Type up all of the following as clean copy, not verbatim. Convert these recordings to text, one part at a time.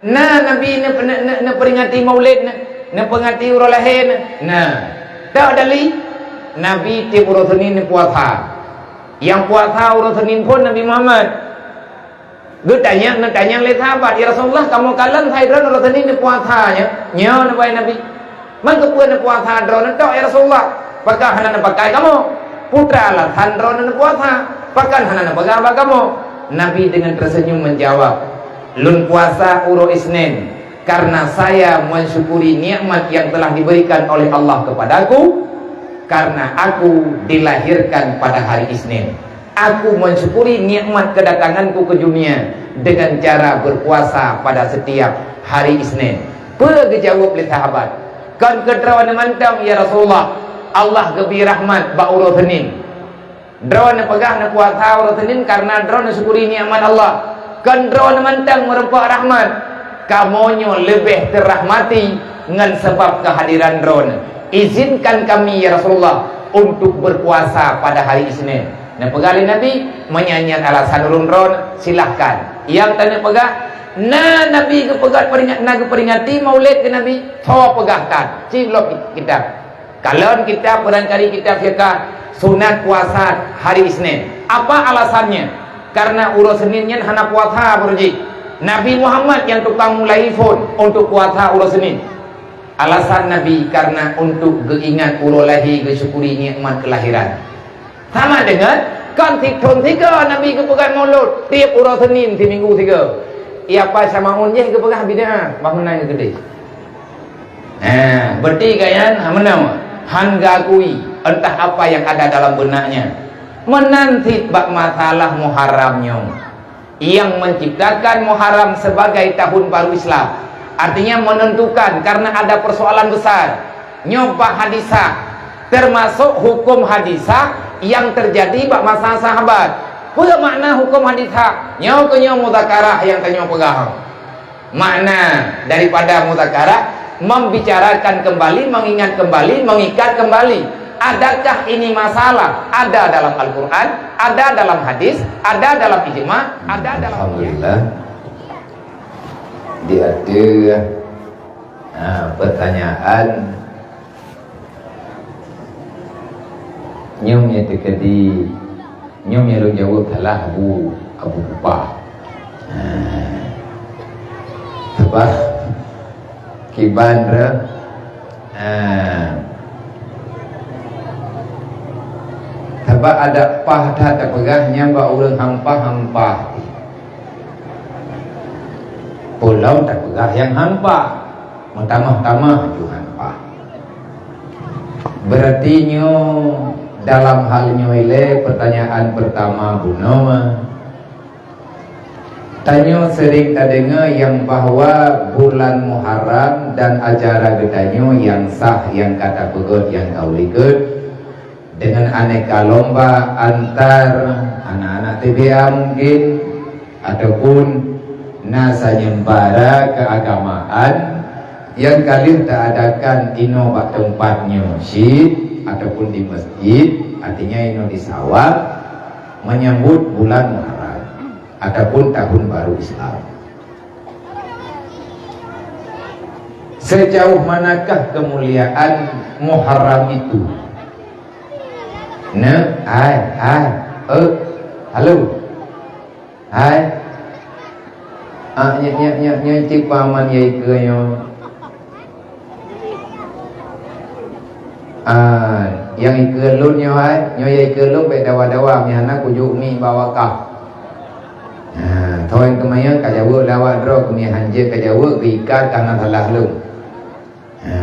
Nah, Nabi nak peringati maulid, nak peringati urang lahir. Nah, tak dali Nabi tiap urang Senin puasa. Yang puasa urang Senin pun Nabi Muhammad. Dia tanya oleh sahabat, ya Rasulullah, kamu kalan saya drone urang Senin puasanya. Nya Nabi. Man kepuan puasa drone tak ya Rasulullah. Pakah hana pakai kamu. Putra alasan drone puasa. Pakah hana pakai kamu. Nabi dengan tersenyum menjawab, lun puasa uro Isnin karena saya mensyukuri nikmat yang telah diberikan oleh Allah kepadaku, karena aku dilahirkan pada hari Isnin. Aku mensyukuri nikmat kedatanganku ke dunia dengan cara berpuasa pada setiap hari Isnin. Berjawab oleh sahabat, kan kedrawan mantap ya Rasulullah, Allah gebi rahmat ba uro Senin. Drawan pegah na puasa uro Senin karena drawan syukuri nikmat Allah. Kan drone mantang merempak rahmat, kamonyo lebih terrahmati dengan sebab kehadiran drone. Izinkan kami ya Rasulullah untuk berpuasa pada hari Isnin. Nah pegali Nabi menyanyian alasan urun drone, silahkan. Yang tanya pegah, nah Nabi kepegat peringati maulid ke Nabi, so pegahkan. Cilok kita. Kalau kita barangkali kita fikah sunat puasa hari Isnin. Apa alasannya? Karena urus Seninnya hana puasa berji. Nabi Muhammad yang tukang mulai phone untuk puasa urus Senin. Alasan Nabi karena untuk keingat urus lahir, kesyukuri nikmat kelahiran. Sama dengan kan tahun 3 Nabi kepegang maulud tiap urus Senin di minggu 3. Iapa sama unjeh kepegang bid'ah bangunan gede. Berarti kayan menang hanggakui entah apa yang ada dalam benaknya. Menanti bak masalah Muharramnya yang menciptakan Muharram sebagai tahun baru Islam, artinya menentukan karena ada persoalan besar nyoba hadisah, termasuk hukum hadisah yang terjadi bak masa sahabat. Apa makna hukum hadisah? Nyoba mudzakarah yang tanya pegang makna daripada mudzakarah, membicarakan kembali, mengingat kembali, mengikat kembali. Adakah ini masalah? Ada dalam Al-Quran, ada dalam hadis, ada dalam ijma, ada dalam Alhamdulillah. Dia ada pertanyaan nyomnya tekadi nyomnya lu jawab salah Abu Kupah. Sebab kibandra sebab ada pahda terpegahnya mbak orang hampa pulau terpegah yang hampa pertama-tama itu hampa berarti nyo dalam hal nyoile pertanyaan pertama bunoma tanyo sering terdengar yang bahwa bulan Muharram dan acara gedanyo yang sah yang kata pegot yang kau likut dengan aneka lomba antar anak-anak TBA mungkin ataupun nasanyembara keagamaan yang kalian tak adakan ino bak tempatnya masjid ataupun di masjid, artinya ino di sawah menyambut bulan Muharram ataupun tahun baru Islam. Sejauh manakah kemuliaan Muharram itu? Halo. Cik paman yai ke yo. Yang ke lun yo yai ke lun be dawa-dawa mi hana kujuk mi bawa kah. Thoin kemaya kajawa lawa dro kemi hanje kajawa ikat karena salah lun.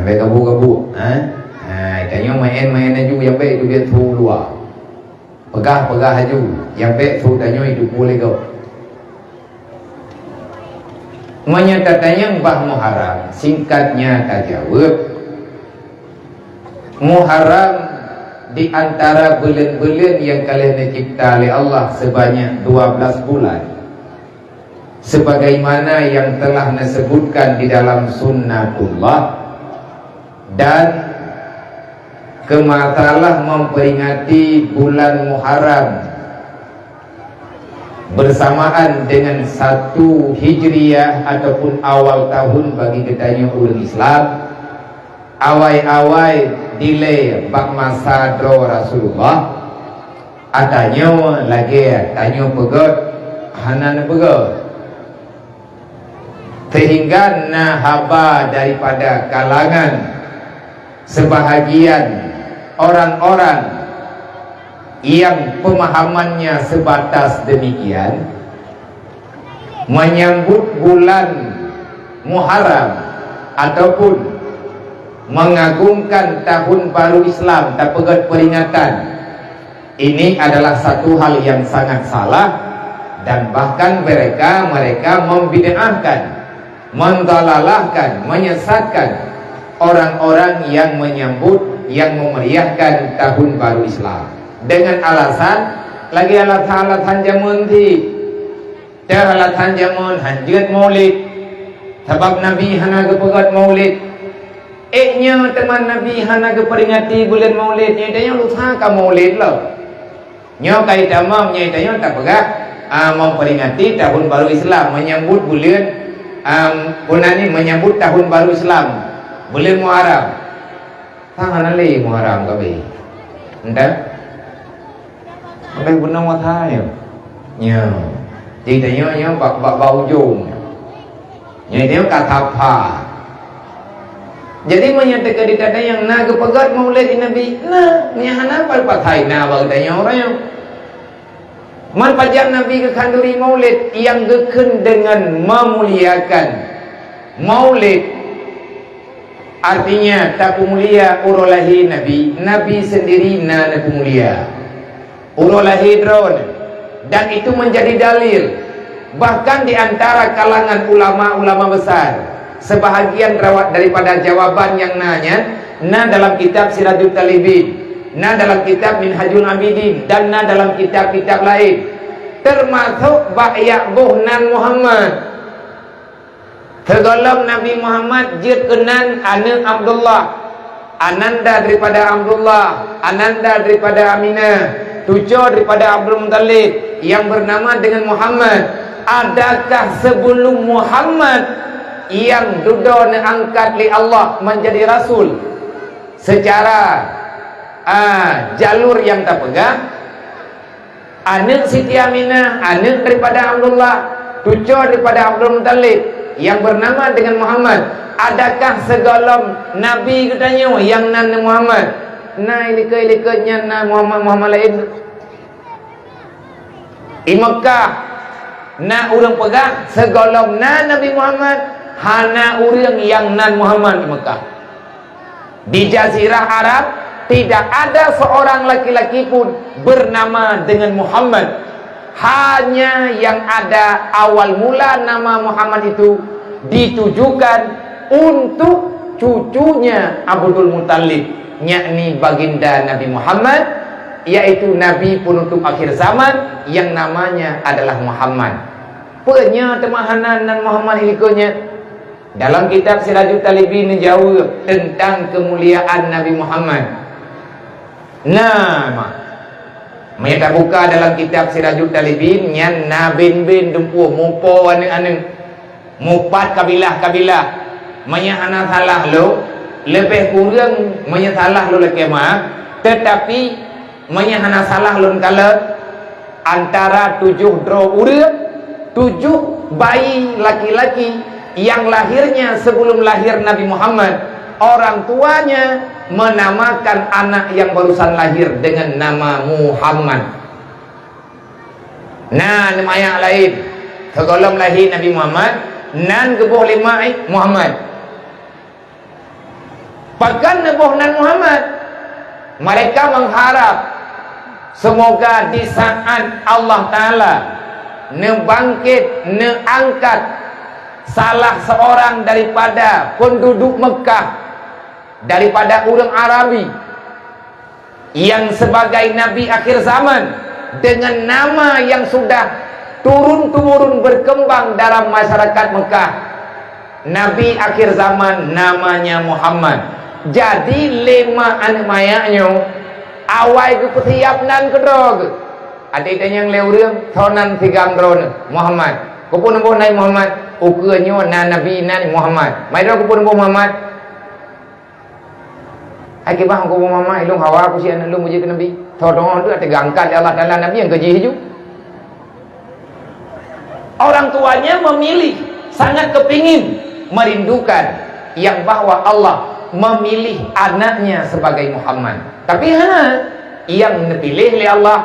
Be kabu-kabu, tanya main aju yang baik itu dia tu luar. Pegah aju yang baik tu tanya itu boleh kau. Menyatakannya bah Muharram, singkatnya tajawab. Muharram di antara bulan-bulan yang kalian dicipta oleh Allah sebanyak 12 bulan. Sebagaimana yang telah disebutkan di dalam sunnatullah. Dan kemasalah memperingati bulan Muharram bersamaan dengan 1 Hijriah ataupun awal tahun bagi ketanya ulang Islam, awai-awai delay bak masa dro Rasulullah atanya lagi tanya pegot hanan pegot sehingga nahaba daripada kalangan sebahagian orang-orang yang pemahamannya sebatas demikian menyambut bulan Muharram ataupun mengagungkan tahun baru Islam tak pegat peringatan, ini adalah satu hal yang sangat salah, dan bahkan mereka membid'ahkan, mendalalahkan, menyesatkan orang-orang yang menyambut, yang memeriahkan tahun baru Islam dengan alasan lagi alat-alatan jamun ti alatan jamun hanjat maulid sebab Nabi hana kepegat maulid nya teman Nabi hana keperingati bulan maulid nya dia lusa ka maulid lo nya kai tamam nya dia tak pegat memperingati tahun baru Islam, menyambut bulan punani menyambut tahun baru Islam bulan Muharram tangan ali Muharram kabe ndak Sampai guna matanya. Ya. Ceritanya bak bau ujung. Ya dia kata apa? Jadi menyatakan dikata yang na kepegat maulid Nabi. Nah, ni hana pal patai na bagdanya orang yang man pajak Nabi ke kanduri maulid yang geken dengan memuliakan maulid. Artinya tak mulia urolahi Nabi. Nabi sendiri na mulia. Urolahi drone, dan itu menjadi dalil bahkan di antara kalangan ulama-ulama besar. Sebahagian daripada jawaban yang nanya dalam kitab Sirajul Talibin, dalam kitab Minhajul Abidin, dan dalam kitab-kitab lain, termasuk Ba'ya Buhnan Muhammad tergolong Nabi Muhammad jid kenan anak Abdullah, ananda daripada Abdullah, ananda daripada Aminah, tujuh daripada Abdul Muttalib yang bernama dengan Muhammad. Adakah sebelum Muhammad yang duda angkat li Allah menjadi rasul secara jalur yang tak pegang? Anak Siti Aminah, anak daripada Abdullah, tujuh daripada Abdul Muttalib yang bernama dengan Muhammad. Adakah segala nabi katanya yang nama Muhammad? Nah ilika-ilikanya na Muhammad lain di Mekah na urang pegang segolong na Nabi Muhammad, hana urang yang nan Muhammad di Mekah. Di Jazirah Arab tidak ada seorang laki-laki pun bernama dengan Muhammad. Hanya yang ada awal mula nama Muhammad itu ditujukan untuk cucunya Abdul Muttalib, yakni baginda Nabi Muhammad, yaitu Nabi penutup akhir zaman yang namanya adalah Muhammad. Punya temahanan dan Muhammad ilikonya dalam kitab Sirajul Talibin jauh tentang kemuliaan Nabi Muhammad. Nah, mereka buka dalam kitab Sirajul Talibin yang nabin-bin dumpu mupo ane-ane mupat kabilah-kabilah menyahana salah lo lebih kurang menyalah lo lekemah, tetapi menyahana salah lo kala antara 7 dro urang, 7 bayi laki-laki yang lahirnya sebelum lahir Nabi Muhammad, orang tuanya menamakan anak yang barusan lahir dengan nama Muhammad. Nah, nama yang lain segolong lahir Nabi Muhammad nan gebuh limai Muhammad. Bahkan Nabi Muhammad, mereka mengharap semoga di saat Allah Ta'ala nebangkit, neangkat salah seorang daripada penduduk Mekah, daripada orang Arabi yang sebagai Nabi akhir zaman dengan nama yang sudah turun-temurun berkembang dalam masyarakat Mekah. Nabi akhir zaman namanya Muhammad. Jadi 5 anak mayaknya awal ke petiap nan kedog tanya yang leu thonan thigam drone Muhammad kupun bo nai Muhammad ukeunyo na nabi na Muhammad mai dro kupun bo Muhammad ai ke bang ko Muhammad ilung hawa ku si an lu muji ke nabi thodong tu ate gangkat Allah Taala nabi yang keji hiju. Orang tuanya memilih, sangat kepingin, merindukan yang bahwa Allah memilih anaknya sebagai Muhammad. Tapi yang dipilih oleh Allah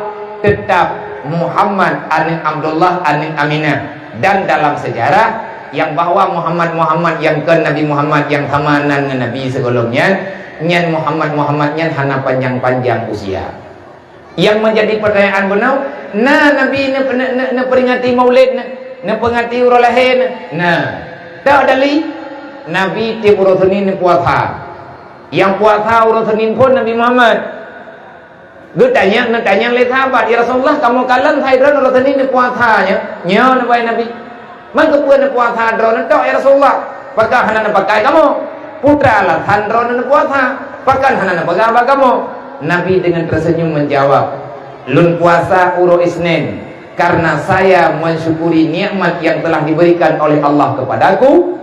tetap Muhammad aning Abdullah aning Aminah. Dan dalam sejarah yang bahwa Muhammad yang ke Nabi Muhammad yang hamanan Nabi sebelumnya, nyan Muhammad nyan hana panjang-panjang usia. Yang menjadi pertanyaan benar, Nabi na peringati maulid na pengati urang lahir tak dali Nabi ti urang Senin puasa yang puasa urang Senin pun Nabi Muhammad tanya oleh sahabat ya Rasulullah kamu kalan hairan urang Senin puasanya nya Nabi man kepuan puasa drone tak ya Rasulullah pakah hana pakai kamu putra lah drone puasa pakan hana pakai kamu. Nabi dengan tersenyum menjawab lun puasa uro Isnin karena saya mensyukuri nikmat yang telah diberikan oleh Allah kepadaku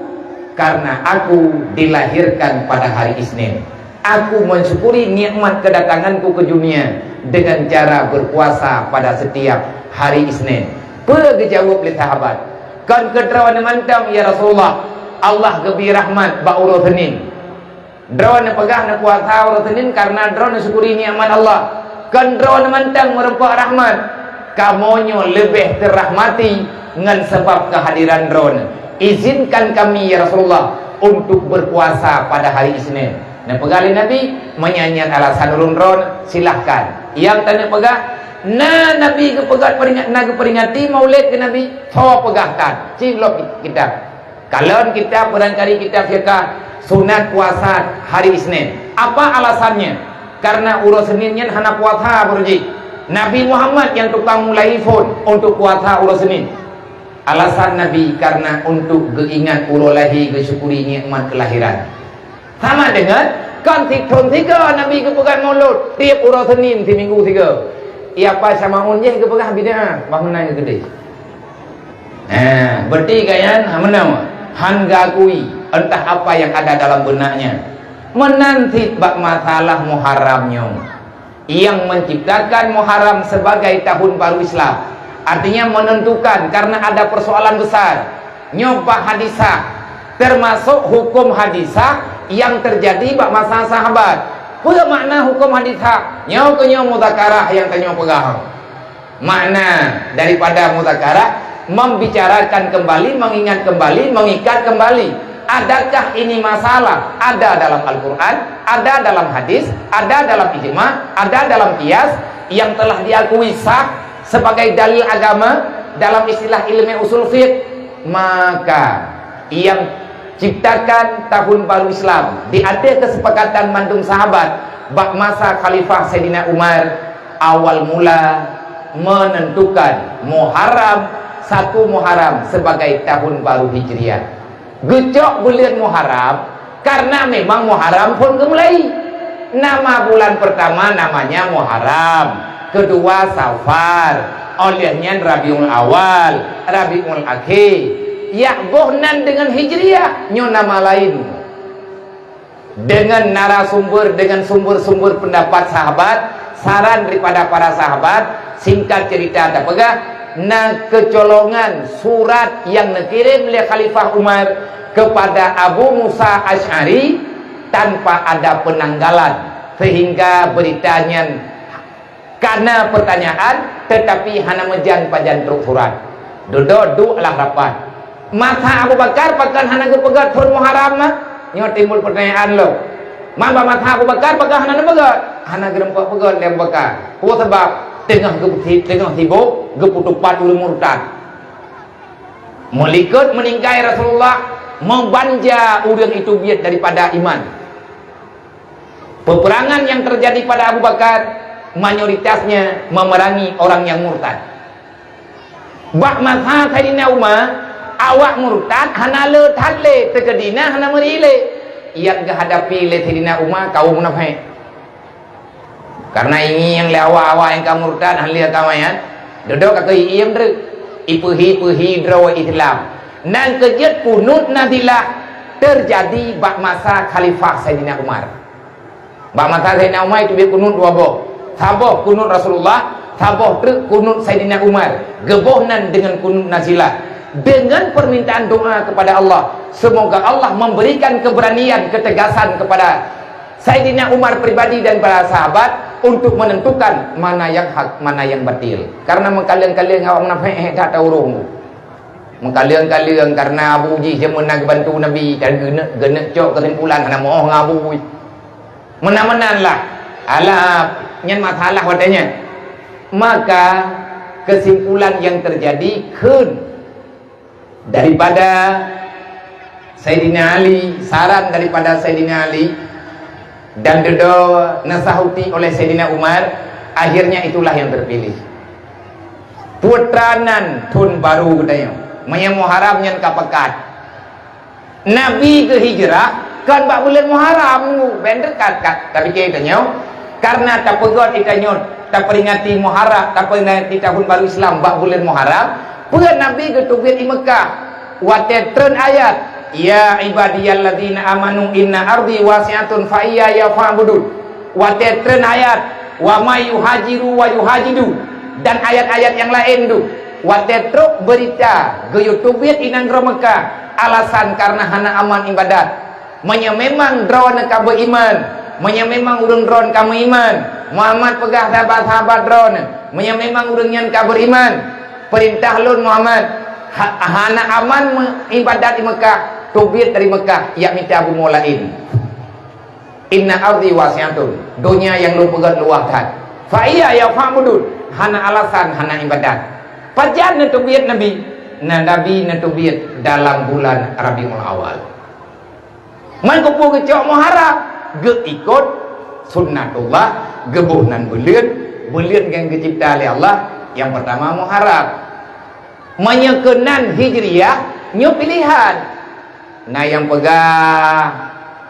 karena aku dilahirkan pada hari Isnin. Aku mensyukuri nikmat kedatanganku ke dunia dengan cara berpuasa pada setiap hari Isnin. Berjawab oleh sahabat, kan kedrawan mantam ya Rasulullah, Allah gebi rahmat ba uro Senin. Drawan pegah na puasa uro Senin karena drawan syukuri nikmat Allah. Kan drawan mantam merempak rahmat. Kamonyo lebih terrahmati dengan sebab kehadiran drone. Izinkan kami ya Rasulullah untuk berpuasa pada hari Isnin. Nah pegali Nabi menyanyikan alasan urun drone silahkan. Yang tanya pegah Nabi peringati maulid ke Nabi tho pegahkan cilok kita. Kalau kita barangkali kita fikah sunat puasa hari Isnin. Apa alasannya? Karena urus Seninnya hana puasa berji. Nabi Muhammad yang tukang mulai phone untuk puasa urus Senin. Alasan Nabi karena untuk keingat urolahi kesyukuri nikmat kelahiran. Sama dengan kan tikton tiga Nabi kepegang maulud tiap urus Senin di minggu tiga. Iapa sama unjeh kepegang bid'ah bangunan gede. Berarti kayan menang han gakui entah apa yang ada dalam benaknya. Menanti bak masalah Muharramnya. Yang menciptakan Muharram sebagai tahun baru Islam, artinya menentukan karena ada persoalan besar nyoba hadisah termasuk hukum hadisah yang terjadi bak masa sahabat. Apa makna hukum hadisah? Nyo mudzakarah yang tanyo pegang. Makna daripada mudzakarah membicarakan kembali, mengingat kembali, mengikat kembali. Adakah ini masalah? Ada dalam Al-Quran, ada dalam hadis, ada dalam ijma, ada dalam qiyas yang telah diakui sah sebagai dalil agama dalam istilah ilmu usul fiqh. Maka yang ciptakan tahun baru Islam diada kesepakatan mandung sahabat bak masa Khalifah Sayyidina Umar awal mula menentukan Muharram 1 Muharram sebagai tahun baru Hijriah. Gejok bulan Muharram karena memang Muharram pun mulai. Nama bulan pertama namanya Muharram, kedua Safar, olehnya Rabiul Awal, Rabiul Akhir. Ya bohnan dengan Hijriah nyo nama lain. Dengan narasumber, dengan sumber-sumber pendapat sahabat, saran daripada para sahabat, singkat cerita ada pegah kecolongan surat yang dikirim oleh Khalifah Umar kepada Abu Musa Asy'ari tanpa ada penanggalan sehingga beritanya karena pertanyaan tetapi hana mejan pajan truk surat duduk lah rapat mata Abu Bakar pakan hana gepegat pun Muharram nyo timbul pertanyaan lo mamba mata Abu Bakar pakan hana pegat hana gerempak pegat Abu Bakar sebab tengah sibuk geputupat ulu murtad melikut meningkai Rasulullah membanja urang itu biat daripada iman. Peperangan yang terjadi pada Abu Bakar mayoritasnya memerangi orang yang murtad. Bak masa Sayyidina Umar awak murtad hana le thalle tekedina hana merile yang hadapi le Sayyidina Umar kaum munafik. Karena ini yang awak-awak yang kamu murtad ahli kamayan duduk kata iem dre ipuhi draw Islam nan kejut kunut nadilah terjadi bak masa Khalifah Sayyidina Umar. Bak masa Sayyidina Umar itu dia kunut dua boh. Saboh kunut Rasulullah, saboh truk kunut Sayyidina Umar. Geboh nan dengan kunut nazilah. Dengan permintaan doa kepada Allah, semoga Allah memberikan keberanian, ketegasan kepada Sayyidina Umar pribadi dan para sahabat untuk menentukan mana yang hak, mana yang batil. Karena mengkalian-kalian awak menafik tak tahu roh. Mengkalian-kalian karena Abu Ji dia menang bantu Nabi dan genek cok kesimpulan karena moh ngabu. Menan-menanlah. Alah nyen masalah watanya. Maka kesimpulan yang terjadi daripada Sayyidina Ali, saran daripada Sayyidina Ali dan dedo nasahuti oleh Sayyidina Umar, akhirnya itulah yang terpilih. Putranan tun baru katanya, maya Muharram nyen kapekat. Nabi ke hijrah kan bak bulan Muharram ben dekat tapi katanya karena tak pegot itanya tak peringati Muharram, tak peringati tahun baru Islam bak bulan Muharram, pun Nabi ke tubir di Mekah. Watetren ayat ya ibadiyalladzina amanu inna ardi wasi'atun fa iyaya fa'budun. Watetren ayat wa may yuhajiru wa yuhajidu dan ayat-ayat yang lain tu. Watetro berita ke YouTube inang Mekah alasan karena hana aman ibadat. Menya memang drone kabe iman, menya memang urang drone kamu iman. Muhammad pegah sahabat-sahabat drone, menya memang urang nyan kaber iman. Perintah lun Muhammad hana aman ibadat di Mekah, tubir dari Mekah ya minta Abu Mulain. Inna ardi wasi'atun, dunia yang lu pegat luahkan. Fa iya ya fa'budun, hana alasan hana ibadat. Pajan netubir Nabi. Nah Nabi netubir dalam bulan Rabiul Awal. Man kupu kecok Muharram, ge ikut sunnatullah, gebuhnan bulan yang dicipta oleh Allah. Yang pertama Muharram. Menyekenan Hijriyah nyu pilihan. Nah yang pegah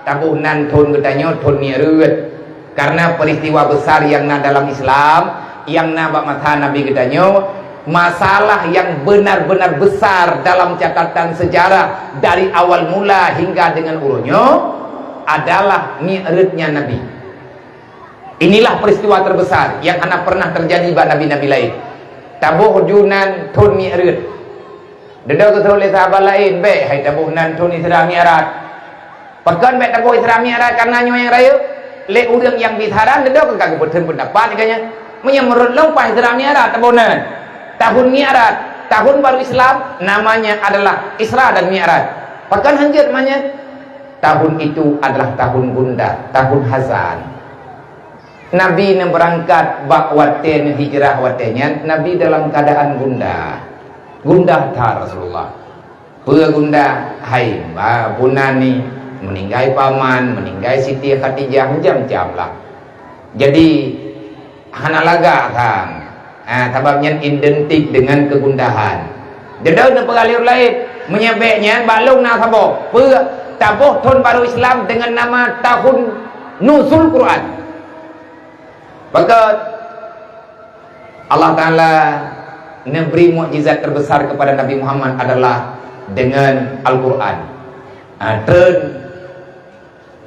tabuhnan tun katanya tun mirut. Karena peristiwa besar yang dalam Islam, yang bak mata Nabi katanya, masalah yang benar-benar besar dalam catatan sejarah dari awal mula hingga dengan urutnya adalah mi'rajnya Nabi. Inilah peristiwa terbesar yang anak pernah terjadi pada nabi-nabi lain. Tabuh junan tun mi'raj. Dedak ke oleh sahabat lain, baik hai tabuhnan tun Isra Mi'raj. Pekan baik tabuh Isra Mi'raj karena nyo yang raya, le urang yang bisaran dedak ke kagak betul pendapat katanya. Menyemurut lompat Isra Mi'raj tabuhnan. Tahun Mi'raj, tahun baru Islam namanya adalah Isra dan Mi'raj. Pekan hanjir namanya. Tahun itu adalah tahun gundah, tahun hazan. Nabi yang berangkat bak waten hijrah watennya, Nabi dalam keadaan gundah. Gundah tar Rasulullah. Gundah hai bunani meninggai paman, meninggai Siti Khadijah jam-jam lah. Jadi hanalaga kang. Sebabnya identik dengan kegundahan. Dedak dan pengalir lain menyebeknya balung na sabo. Tabuh tahun baru Islam dengan nama tahun nuzul Quran. Maka Allah Ta'ala memberi mukjizat terbesar kepada Nabi Muhammad adalah dengan Al-Quran.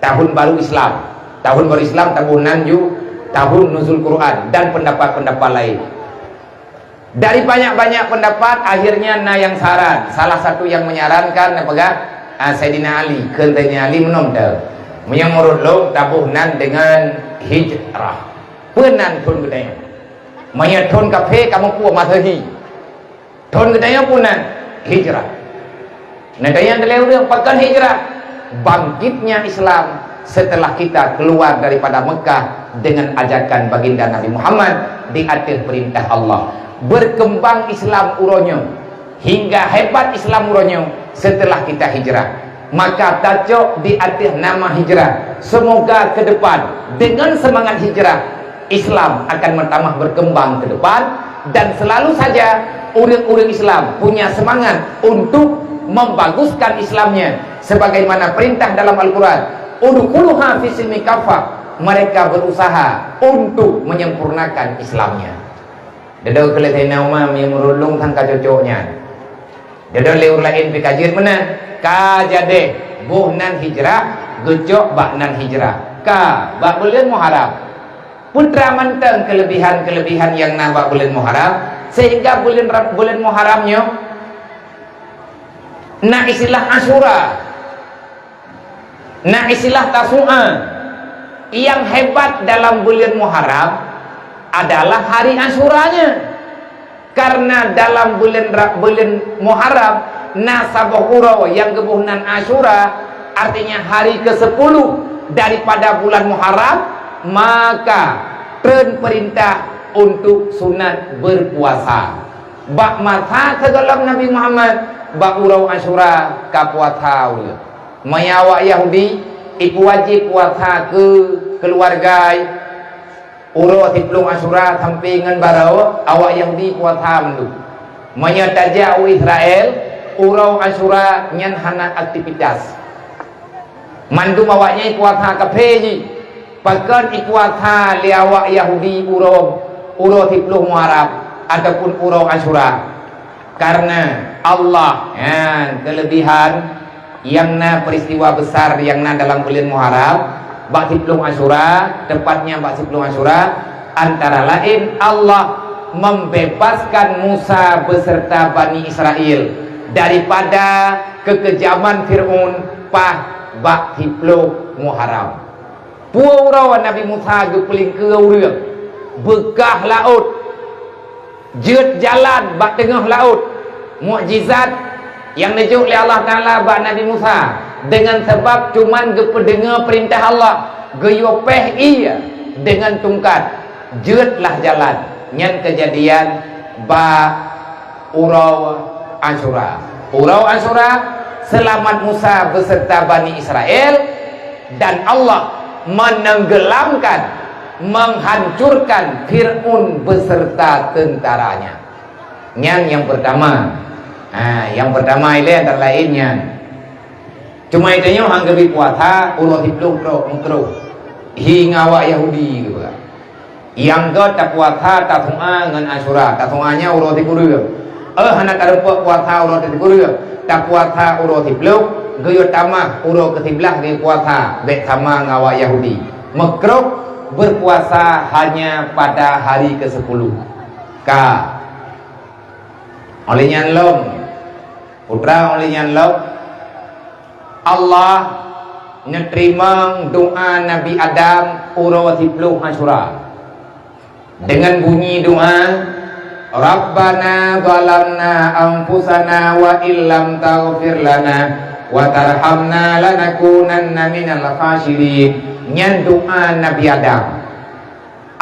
Tahun baru Islam. Tahun baru Islam tahun nanju, tahun nuzul Quran dan pendapat-pendapat lain. Dari banyak-banyak pendapat akhirnya yang saran. Salah satu yang menyarankan pegang Sayyidina Ali, Sayyidina Ali menomda menyamurut lo tabuhnan dengan hijrah. Penan tun gedanya. Maya tun kafe kamu puas masahi. Tun gedanya punan hijrah. Nah yang terlalu pekan hijrah. Bangkitnya Islam setelah kita keluar daripada Mekah dengan ajakan baginda Nabi Muhammad di akhir perintah Allah. Berkembang Islam uronyo hingga hebat Islam uronyo setelah kita hijrah. Maka tajuk di atas nama hijrah. Semoga ke depan dengan semangat hijrah Islam akan bertambah berkembang ke depan dan selalu saja orang-orang Islam punya semangat untuk membaguskan Islamnya sebagaimana perintah dalam Al-Quran. Udkhuluha fi silmi kafah. Mereka berusaha untuk menyempurnakan Islamnya. Dado kele tena umam yang merulung tang kacocoknya. Dado leur lain pikajir mana? Ka jade buhnan hijrah, gejok baknan hijrah. Ka bak bulan Muharram. Putra manteng kelebihan-kelebihan yang nambah bulan Muharram, sehingga bulan Muharramnya na istilah Asyura, na istilah Tasu'a. Yang hebat dalam bulan Muharram adalah hari Asyuranya, karena dalam bulan Muharram nasabah uro yang gebuhnan Asyura, artinya hari ke-10 daripada bulan Muharram, maka tren perintah untuk sunat berpuasa. Bak mata ke dalam Nabi Muhammad bak urau Asyura ka puasa ulah. Mayawak Yahudi ipu wajib puasa ke keluarga uro tiplung Asyura sampingan barau awak Yahudi puasa mendu. Menyataja Israel urau Asyura nyan hana aktivitas. Mandu awaknya puasa kapeji. Pakan puasa liawak Yahudi uro tiplung Muharram ataupun urau Asyura. Karena Allah kelebihan yang na peristiwa besar yang na dalam bulan Muharram bak tiplung Asyura, tepatnya bak tiplung Asyura, antara lain Allah membebaskan Musa beserta Bani Israel daripada kekejaman Fir'aun bak tiplung Muharram. Puau Nabi Musa gepeling ke urang bekah laut, jeut jalan bak tengah laut, mukjizat yang dijuk oleh Allah Ta'ala bak Nabi Musa dengan sebab cuman gepedengar perintah Allah, geyopeh iya dengan tungkat, jeutlah jalan. Nyan kejadian ba urau Asyura. Urau Asyura selamat Musa beserta Bani Israel, dan Allah menenggelamkan, menghancurkan Fir'aun beserta tentaranya. Nyan yang pertama. Yang pertama ini antara lainnya cuma itu yang hanggabi puasa ulo hiplung pro mengkro hingga awak Yahudi juga. Yang ke tak puasa tak sunga dengan Asyura, tak sunganya ulo tikurung. Anak karempok puasa ulo tikurung, tak puasa ulo hiplung gayut tamah ulo ketiblah di puasa bek sama ngawak Yahudi. Mekro berpuasa hanya pada hari ke-10. Olehnya lom putra olehnya lom Allah menerima doa Nabi Adam uro tiplung Asyura dengan bunyi doa Rabbana zalamna anfusana wa illam taghfir lana wa tarhamna lanakunanna minal khasirin. Nyan doa Nabi Adam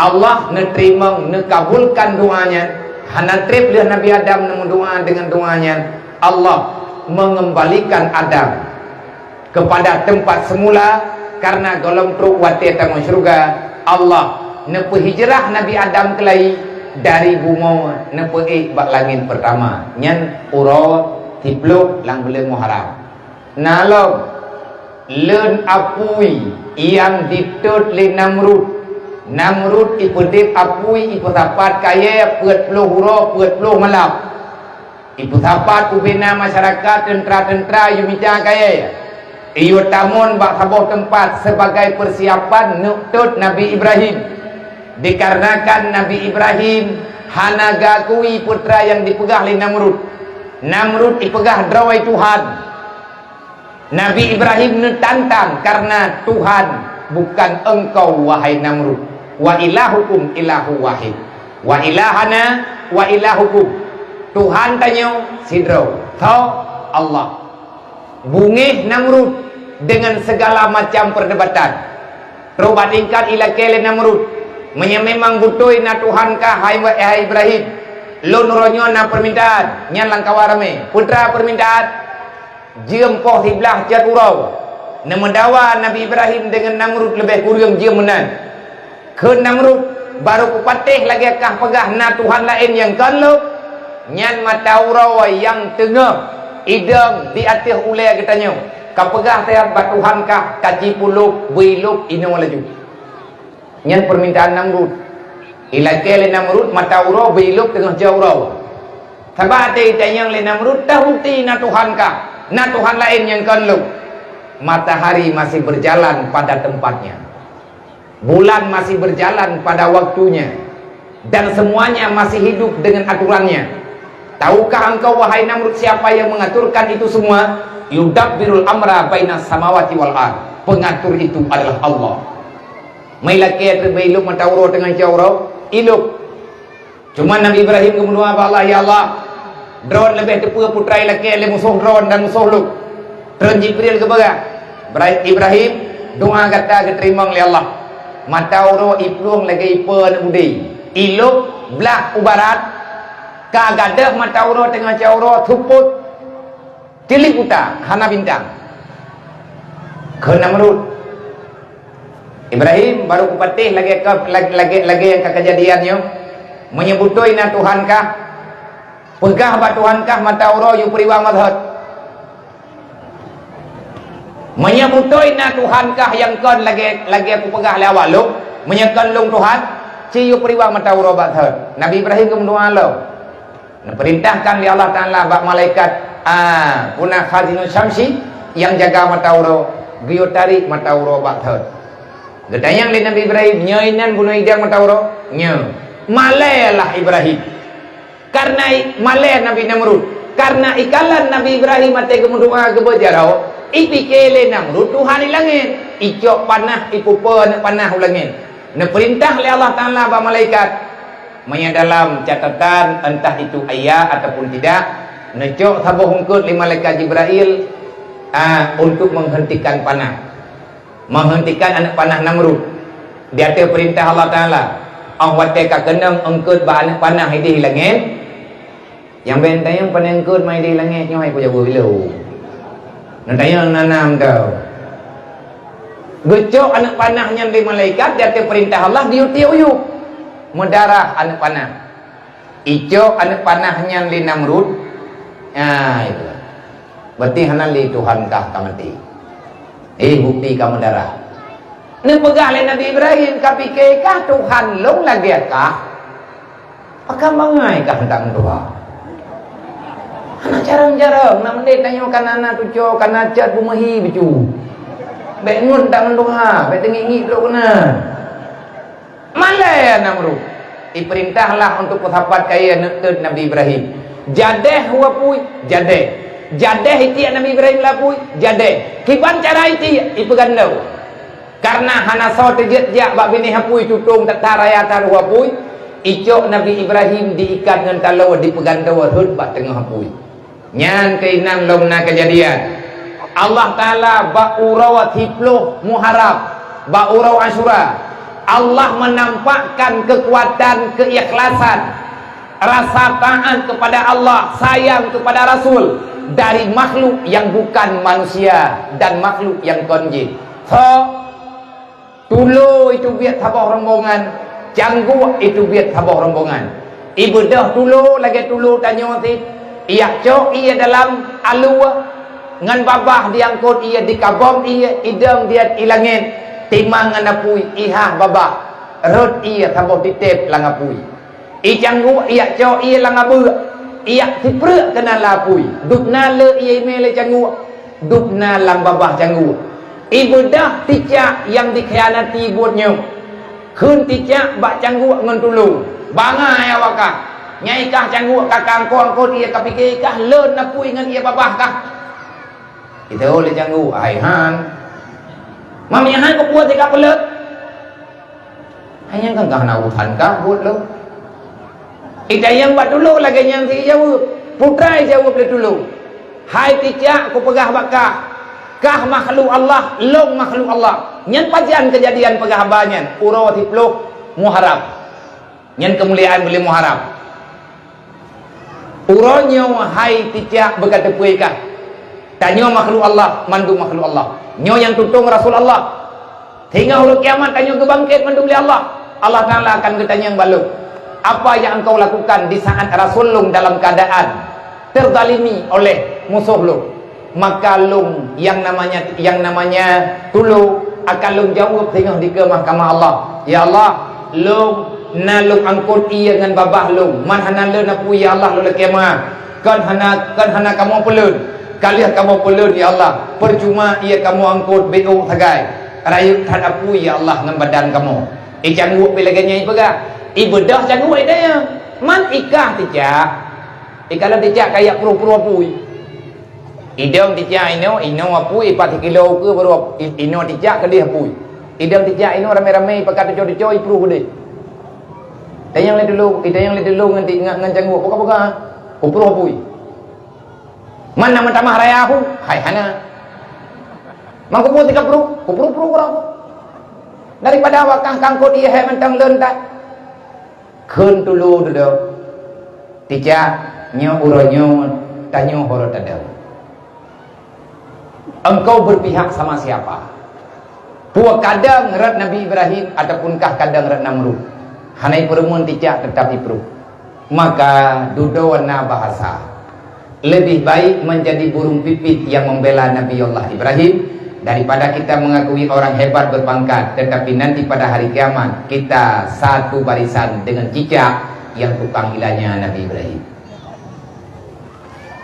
Allah menerima nekabulkan doanya. Hana trip dia Nabi Adam nemu doa dengan doanya Allah mengembalikan Adam kepada tempat semula karena golong truk wate tangan syurga. Allah nepu hijrah Nabi Adam kelai dari bumi nepu bak langit pertama nyan uro tipluk lang bulan Muharram. Nalong len apui yang ditut le Namrud ipedip apui ipu tapat kaya peut puluh huro peut puluh malap ipu tapat ubina masyarakat tentra-tentra yumita kaya iyo tamun bak sabuh tempat sebagai persiapan nuktut Nabi Ibrahim, dikarenakan Nabi Ibrahim hanaga kui putra yang dipegah oleh Namrud ipegah drawai Tuhan. Nabi Ibrahim nentantang karena Tuhan bukan engkau wahai Namrud, wa ilahukum ilahu wahid wa ilahana wa ilahukum. Tuhan tanya sidro tau Allah. Bungih Namrud dengan segala macam perdebatan. Robat ingkat ila kele Namrud memang butoi na Tuhan kah hai Ibrahim. Lo nuronyo na permintaan nyan langkawarame putra permintaan jempoh tiblah jaturau. Na mendawa Nabi Ibrahim dengan Namrud lebih kurang dia menan. Ke Namrud baru kupatih lagi kah pegah na Tuhan lain yang kalau nyan mataurau yang tengah idam di atas ulai katanya. Kau pegah tiap batuhan kah kaji puluk biluk ino laju. Nyan permintaan Namrud. Ilake le Namrud mata uro biluk tengah jauh. Sabate tayang le Namrud dah bukti na Tuhan kah? Na Tuhan lain yang kan lu. Matahari masih berjalan pada tempatnya. Bulan masih berjalan pada waktunya. Dan semuanya masih hidup dengan aturannya. Tahukah engkau wahai Namrud siapa yang mengaturkan itu semua? Yudabbirul amra bainas samawati wal ard. Pengatur itu adalah Allah. Mailake terbailuk mata uro dengan jauh. Iluk. Cuma Nabi Ibrahim kemudian apa Allah, ya Allah, drone lebih tepuk putrai laki le musuh drone dan musuh luk. Drone Jibril ke baga. Ibrahim doa kata keterima oleh Allah. Mata uro iplung lagi ipa nak budi. Iluk belah ubarat. Ka gadah mata uro tengah cauro thuput. Tilik uta hana bintang. Ke Namrud. Ibrahim baru kupatih lagi yang kejadiannya menyebutoi na Tuhan kah pegah ba Tuhan kah mata uro yu periwa madhat menyebutoi na Tuhan kah yang kon lagi aku pegah le awal lu menyekan lung Tuhan ci yu periwa mata uro madhat. Nabi Ibrahim kemudian lo perintahkan li Allah Taala ba malaikat punah khazinul syamsi yang jaga mata uro giyo tarik mata uro madhat. Gedayang li Nabi Ibrahim nyainan bunuh idang matawro nya malelah Ibrahim karena maleh Nabi Namrud karena ikalan Nabi Ibrahim ate kemudoa kebejarau ipikele Namrud Tuhan langit icok panah ipupa panah ulangit ne perintah li Allah Taala ba malaikat manya dalam catatan entah itu ayat ataupun tidak necok sabuh hungkut li malaikat Jibril untuk menghentikan panah, menghentikan anak panah Namrud. Dia ada perintah Allah Ta'ala, awate ka kenang engkut ba anak panah di langit. Yang bentayang panah engkut mai di langit nyoy ko jago bilo. Nantayang nanam tau. Gecok anak panahnya di malaikat, dia ada perintah Allah diuti-uyuk. Mudarah anak panah. Icok anak panahnya di Namrud. Itu. Berarti hana li Tuhan kah kamati. Bukti kamu darah. Ni pegah le Nabi Ibrahim kapike kah Tuhan long lagi kah? Apakah mangai kah tentang Tuhan? Anak jarang-jarang nak mendet tanya kanana tujo kana cat bumahi becu. Bengun tak mendoha, bet tengi lo kena. Malaya Namrud. Diperintahlah untuk sahabat kaya Nabi Ibrahim. Jadeh huwa pui, jadeh. Jadeh itu Nabi Ibrahim lapui jadeh kiban cara itu ipegandau karena hana saw terjejak bak bini hapui tutung tataraya taruh hapui icok Nabi Ibrahim diikat dengan talau dipegandau hud bak tengah hapui nyan keinam lomna kejadian Allah Ta'ala bak urawat hipluh muharab bak uraw asyura Allah menampakkan kekuatan keikhlasan rasa taat kepada Allah sayang kepada Rasul dari makhluk yang bukan manusia dan makhluk yang konjin. Tulo itu biat tabah rombongan, canggu itu biat tabah rombongan. Ibadah tulo lagi tulo tanya ti, iya cok iya dalam alua ngan babah diangkut iya di kabom iya idam dia ilangin timang nganapui ihah babah rod iya tabah titip langapui. I canggu iya cok iya langabu. Ia tiprek kena lapui dupna le ia mele canggu dupna lam babah canggu ibadah ticak yang dikhianati buatnya kun ticak bak canggu ngan tulu bangai awakah nyai kah canggu kakang kau dia kapike kah len napui ngan ia babah kah itu oleh canggu ai han mamnya han ko buat dekat pelet hanya kan kah na utan kah buat lo ida yang buat dulu lagi yang si jawab putra jawab dulu hai ticak ku pegah bakah kah makhluk Allah long makhluk Allah nyen pajian kejadian pegah banyan uraw tipluk muharram nyen kemuliaan beli muharram uronyo hai ticak berkata puikah tanyo makhluk Allah mandu makhluk Allah nyo yang tutung Rasul Allah hingga hulu kiamat tanyo kebangkit mandu beli Allah Allah Ta'ala akan bertanya yang balu apa yang engkau lakukan di saat Rasulullah dalam keadaan terzalimi oleh musuh lu maka lung yang namanya tulu akan lung jawab tengah di ke mahkamah Allah ya Allah lung nalung angkut ia dengan babah lu man hana le na pu ya Allah lu kiamat kan hana kamu pelun kaliah kamu pelun ya Allah percuma ia kamu angkut beu tagai rayu tan apu ya Allah dengan badan kamu jangan pelaganya ibaga ibadah jangan dia man ikah tijak ikala tijak kayak puru-puru apui idang tijak ino apui 4 kilo ke baru ino tijak ke dia apui idang tijak ino rame-rame pakai coy-coy puru gede yang dulu ngan janggu poka-poka puru apui mana tamah raya aku hai hana mang kupu 30 puru berapa daripada wakang kangkut ia hai mentang lentak keun tulu tijak nyo uronyo tanyo horo tadau engkau berpihak sama siapa puak kadang rat Nabi Ibrahim ataupun kadang rat Namrud hanai perumun tijak tetapi perut maka dudawana bahasa lebih baik menjadi burung pipit yang membela Nabi Allah Ibrahim daripada kita mengakui orang hebat berpangkat tetapi nanti pada hari kiamat kita satu barisan dengan cicak yang tukang ilahnya Nabi Ibrahim.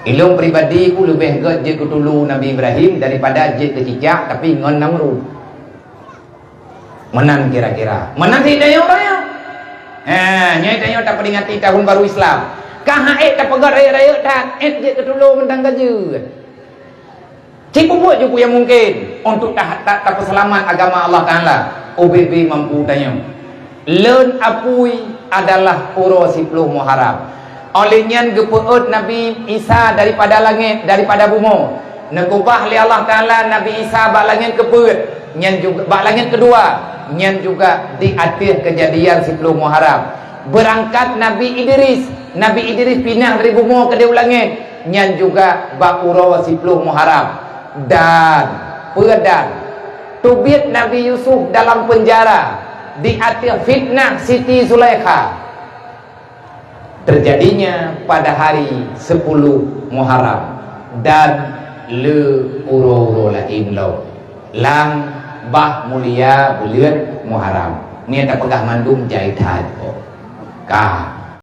Ilmu pribadi ku lebih ke je kutulu Nabi Ibrahim daripada je ke cicak tapi ngon Namrud. Menan kira-kira. Menan hidayah orang. Nyai tanya tak peringati tahun baru Islam. Kah tak pegat raya-raya tak je kutulu mentang gaje. Cikgu buat juga yang mungkin untuk tak perselamat agama Allah Ta'ala. OBB mampu tanya. Len apui adalah puro 10 Muharram. Olehnya gepeut Nabi Isa daripada langit, daripada bumi. Nekubah li Allah Ta'ala Nabi Isa bak langit kepeut. Nyan juga bak langit kedua. Nyan juga di akhir kejadian 10 Muharram. Berangkat Nabi Idris pindah dari bumi ke dia langit. Nyan juga bak puro 10 Muharram. Dan pedan tubit Nabi Yusuf dalam penjara di akhir fitnah Siti Zulaikha terjadinya pada hari 10 Muharram dan le uro lain lo lang bah mulia belian Muharram ni tak pegah mandum jaitan kah